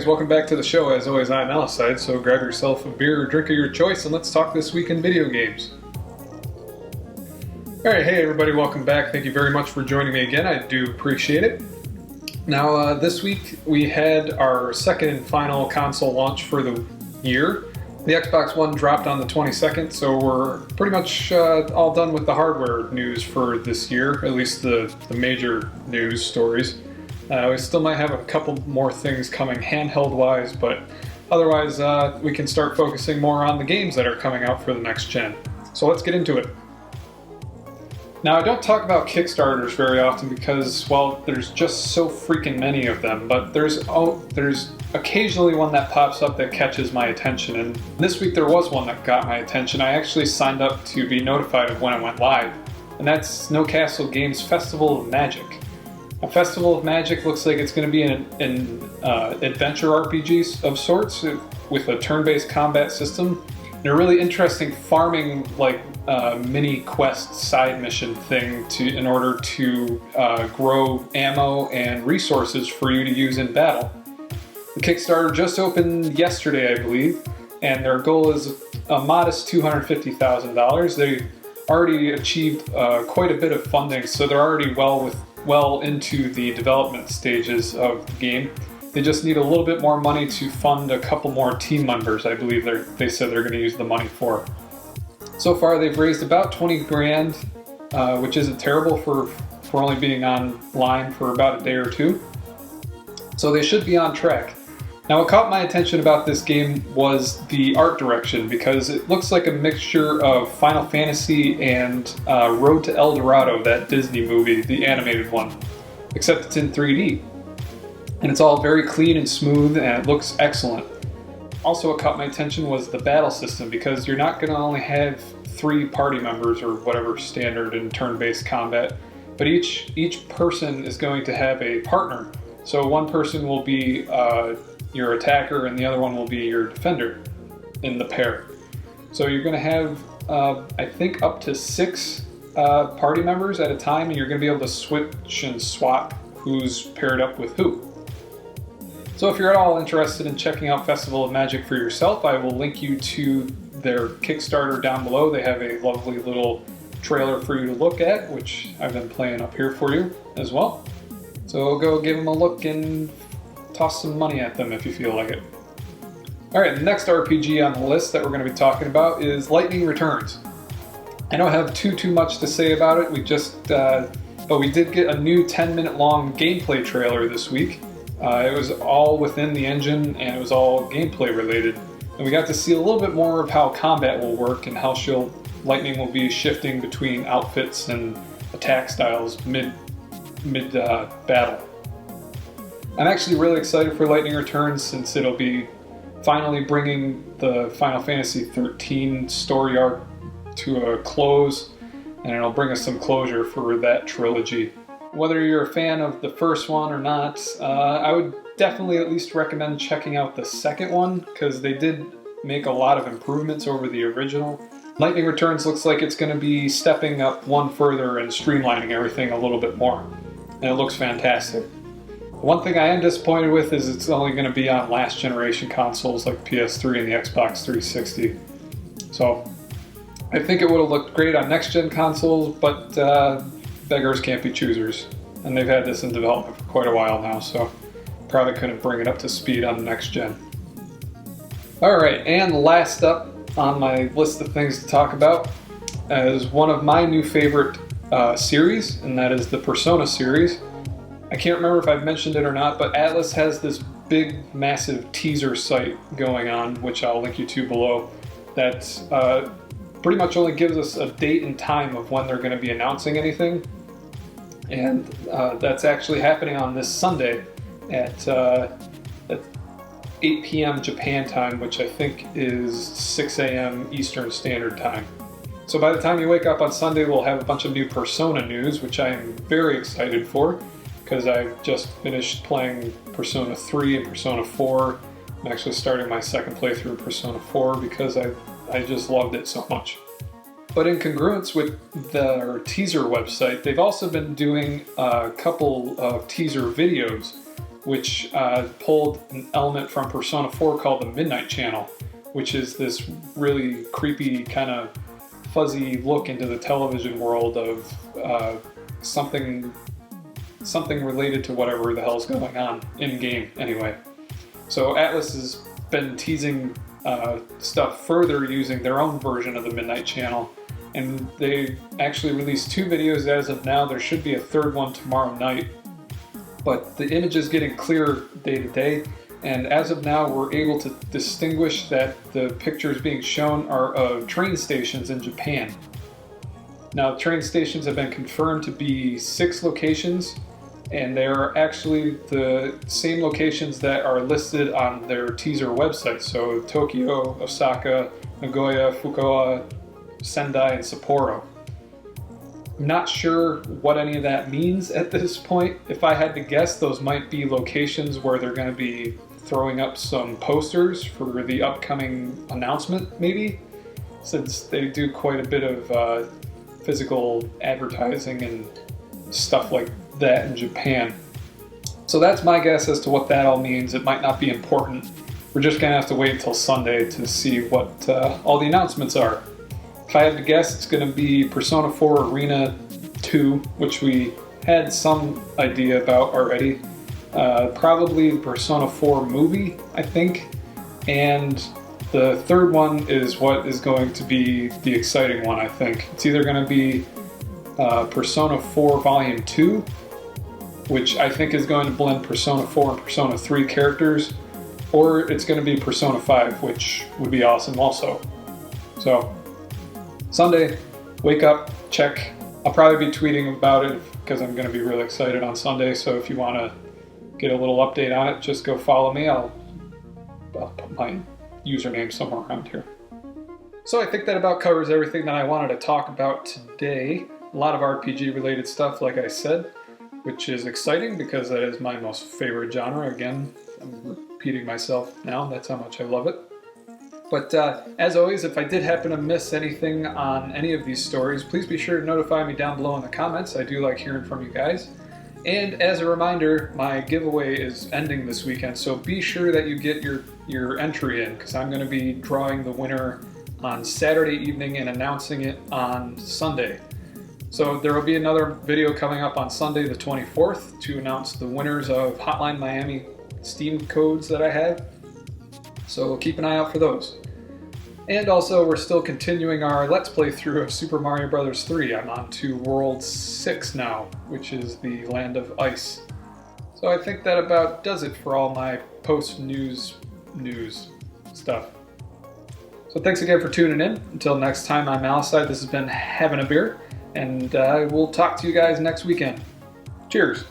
welcome back to the show. As always, I'm Aluside, so grab yourself a beer or drink of your choice and let's talk this week in video games. Alright, hey everybody, welcome back. Thank you very much for joining me again. I do appreciate it. Now, this week we had our second and final console launch for the year. The Xbox One dropped on the 22nd, so we're pretty much all done with the hardware news for this year, at least the major news stories. We still might have a couple more things coming handheld-wise, but otherwise we can start focusing more on the games that are coming out for the next gen. So let's get into it. Now, I don't talk about Kickstarters very often because, well, there's just so freaking many of them, but there's occasionally one that pops up that catches my attention, and this week there was one that got my attention. I actually signed up to be notified of when it went live, and that's Snow Castle Games' Festival of Magic. A Festival of Magic looks like it's going to be an adventure RPG of sorts with a turn-based combat system and a really interesting farming mini quest side mission thing in order to grow ammo and resources for you to use in battle. The Kickstarter just opened yesterday, I believe, and their goal is a modest $250,000. They already achieved quite a bit of funding, so they're already well into the development stages of the game. They just need a little bit more money to fund a couple more team members, I believe they said they're going to use the money for. So far they've raised about 20 grand, which isn't terrible for only being online for about a day or two. So they should be on track. Now, what caught my attention about this game was the art direction, because it looks like a mixture of Final Fantasy and Road to El Dorado, that Disney movie, the animated one, except it's in 3D. And it's all very clean and smooth, and it looks excellent. Also, what caught my attention was the battle system, because you're not going to only have 3 party members or whatever standard in turn-based combat, but each person is going to have a partner. So one person will be your attacker and the other one will be your defender in the pair. So you're going to have, I think, up to 6 party members at a time, and you're going to be able to switch and swap who's paired up with who. So if you're at all interested in checking out Festival of Magic for yourself, I will link you to their Kickstarter down below. They have a lovely little trailer for you to look at, which I've been playing up here for you as well. So go give them a look and toss some money at them if you feel like it. Alright, the next RPG on the list that we're going to be talking about is Lightning Returns. I don't have too much to say about it. But we did get a new 10-minute long gameplay trailer this week. It was all within the engine and it was all gameplay related. And we got to see a little bit more of how combat will work and how Lightning will be shifting between outfits and attack styles mid battle. I'm actually really excited for Lightning Returns since it'll be finally bringing the Final Fantasy XIII story arc to a close, and it'll bring us some closure for that trilogy. Whether you're a fan of the first one or not, I would definitely at least recommend checking out the second one, because they did make a lot of improvements over the original. Lightning Returns looks like it's going to be stepping up one further and streamlining everything a little bit more, and it looks fantastic. One thing I am disappointed with is it's only going to be on last generation consoles like PS3 and the Xbox 360. So I think it would have looked great on next gen consoles, but beggars can't be choosers. And they've had this in development for quite a while now, so probably couldn't bring it up to speed on the next gen. Alright, and last up on my list of things to talk about is one of my new favorite series, and that is the Persona series. I can't remember if I've mentioned it or not, but Atlus has this big, massive teaser site going on, which I'll link you to below, that pretty much only gives us a date and time of when they're going to be announcing anything. And that's actually happening on this Sunday at 8 p.m. Japan time, which I think is 6 a.m. Eastern Standard Time. So by the time you wake up on Sunday, we'll have a bunch of new Persona news, which I am very excited for, because I've just finished playing Persona 3 and Persona 4. I'm actually starting my second playthrough of Persona 4 because I just loved it so much. But in congruence with their teaser website, they've also been doing a couple of teaser videos which pulled an element from Persona 4 called the Midnight Channel, which is this really creepy kind of fuzzy look into the television world of something related to whatever the hell's going on in game anyway. So Atlus has been teasing stuff further using their own version of the Midnight Channel, and they actually released 2 videos as of now. There should be a 3rd one tomorrow night, but the image is getting clearer day to day, and as of now we're able to distinguish that the pictures being shown are of train stations in Japan. Now, train stations have been confirmed to be 6 locations, and they are actually the same locations that are listed on their teaser website. So Tokyo, Osaka, Nagoya, Fukuoka, Sendai, and Sapporo. I'm not sure what any of that means at this point. If I had to guess, those might be locations where they're going to be throwing up some posters for the upcoming announcement, maybe, since they do quite a bit of physical advertising and stuff like that in Japan. So that's my guess as to what that all means. It might not be important. We're just gonna have to wait until Sunday to see what all the announcements are. If I had to guess, it's gonna be Persona 4 Arena 2, which we had some idea about already. Probably the Persona 4 movie, I think. And the 3rd one is what is going to be the exciting one, I think. It's either gonna be Persona 4 Volume 2, which I think is going to blend Persona 4 and Persona 3 characters, or it's going to be Persona 5, which would be awesome also. So, Sunday, wake up, check. I'll probably be tweeting about it because I'm going to be really excited on Sunday, so if you want to get a little update on it, just go follow me. I'll put my username somewhere around here. So I think that about covers everything that I wanted to talk about today. A lot of RPG related stuff, like I said, which is exciting because that is my most favorite genre. Again, I'm repeating myself now, that's how much I love it. But as always, if I did happen to miss anything on any of these stories, please be sure to notify me down below in the comments. I do like hearing from you guys. And as a reminder, my giveaway is ending this weekend, so be sure that you get your entry in, because I'm going to be drawing the winner on Saturday evening and announcing it on Sunday. So there will be another video coming up on Sunday the 24th to announce the winners of Hotline Miami Steam codes that I have. So keep an eye out for those. And also, we're still continuing our Let's Play through of Super Mario Bros. 3. I'm on to World 6 now, which is the Land of Ice. So I think that about does it for all my post-news stuff. So thanks again for tuning in. Until next time, I'm Aliside. This has been Havin A Beer, and I will talk to you guys next weekend. Cheers!